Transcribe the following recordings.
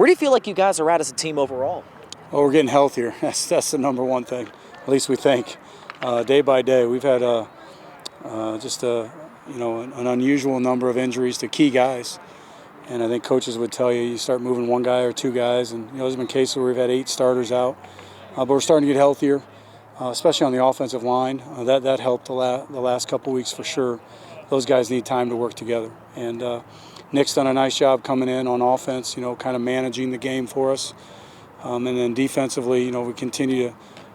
Where do you feel like you guys are at as a team overall? Well, we're getting healthier. That's the number one thing. At least we think. Day by day, we've had an unusual number of injuries to key guys, and I think coaches would tell you start moving one guy or two guys, and there's been cases where we've had 8 starters out, but we're starting to get healthier, especially on the offensive line. That helped the last couple weeks for sure. Those guys need time to work together, and Nick's done a nice job coming in on offense, kind of managing the game for us. And then defensively, we continue to,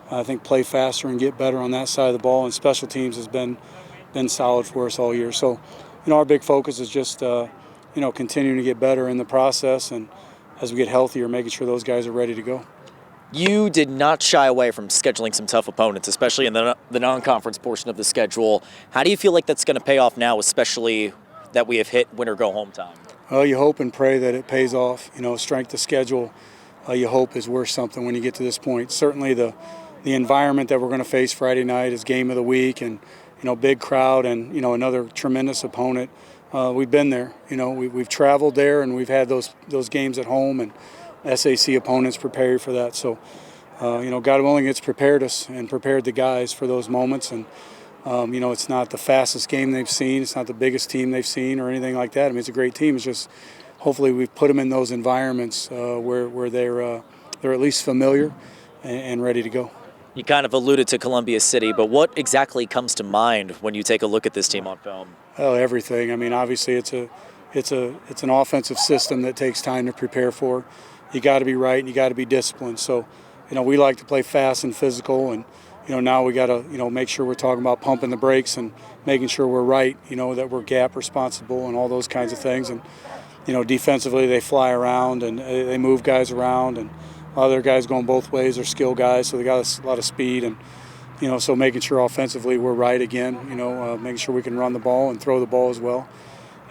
I think, play faster and get better on that side of the ball. And special teams has been solid for us all year. So, our big focus is just, continuing to get better in the process, and as we get healthier, making sure those guys are ready to go. You did not shy away from scheduling some tough opponents, especially in the non-conference portion of the schedule. How do you feel like that's going to pay off now, especially that we have hit win-or-go-home time? Well, you hope and pray that it pays off. Strength of schedule, you hope is worth something when you get to this point. Certainly the environment that we're going to face Friday night is game of the week, and big crowd, and another tremendous opponent. We've been there. We've traveled there, and we've had those games at home, and SAC opponents prepare you for that. So, God willing, it's prepared us and prepared the guys for those moments. And it's not the fastest game they've seen. It's not the biggest team they've seen or anything like that. I mean, it's a great team. It's just hopefully we've put them in those environments where they're at least familiar and ready to go. You kind of alluded to Columbia City, but what exactly comes to mind when you take a look at this team on film? Oh, everything. I mean, obviously it's an offensive system that takes time to prepare for. You got to be right and you got to be disciplined. So, we like to play fast and physical, and now we got to make sure we're talking about pumping the brakes and making sure we're right. That we're gap responsible and all those kinds of things. And defensively they fly around and they move guys around, and other guys going both ways are skill guys, so they got a lot of speed, and so making sure offensively we're right again. Making sure we can run the ball and throw the ball as well.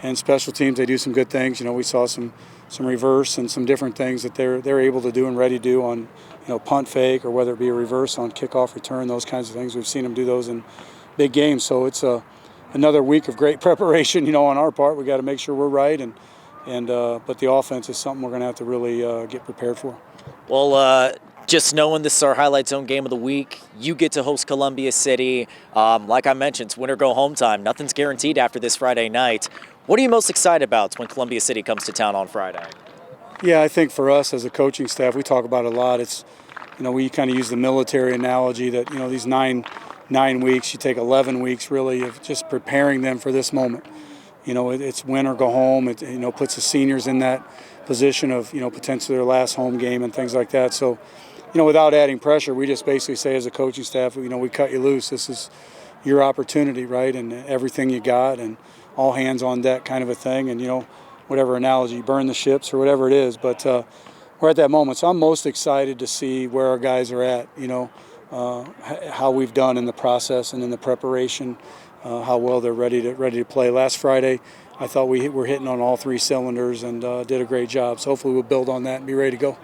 And special teams, they do some good things. We saw some reverse and some different things that they're able to do and ready to do on punt fake, or whether it be a reverse on kickoff return, those kinds of things. We've seen them do those in big games. So it's another week of great preparation. On our part, we got to make sure we're right, but the offense is something we're going to have to really get prepared for. Well, just knowing this is our Highlight Zone game of the week, you get to host Columbia City. Like I mentioned, it's win or go home time. Nothing's guaranteed after this Friday night. What are you most excited about when Columbia City comes to town on Friday? Yeah, I think for us as a coaching staff, we talk about it a lot. It's, we kind of use the military analogy that, these nine weeks, you take 11 weeks really of just preparing them for this moment. It's win or go home. It, puts the seniors in that position of, potentially their last home game and things like that. So, without adding pressure, we just basically say as a coaching staff, we cut you loose. This is your opportunity, right? And everything you got, and all hands on deck kind of a thing. And, whatever analogy, burn the ships or whatever it is. But we're at that moment. So I'm most excited to see where our guys are at, how we've done in the process and in the preparation, how well they're ready to play. Last Friday, I thought we were hitting on all 3 cylinders and did a great job. So hopefully we'll build on that and be ready to go.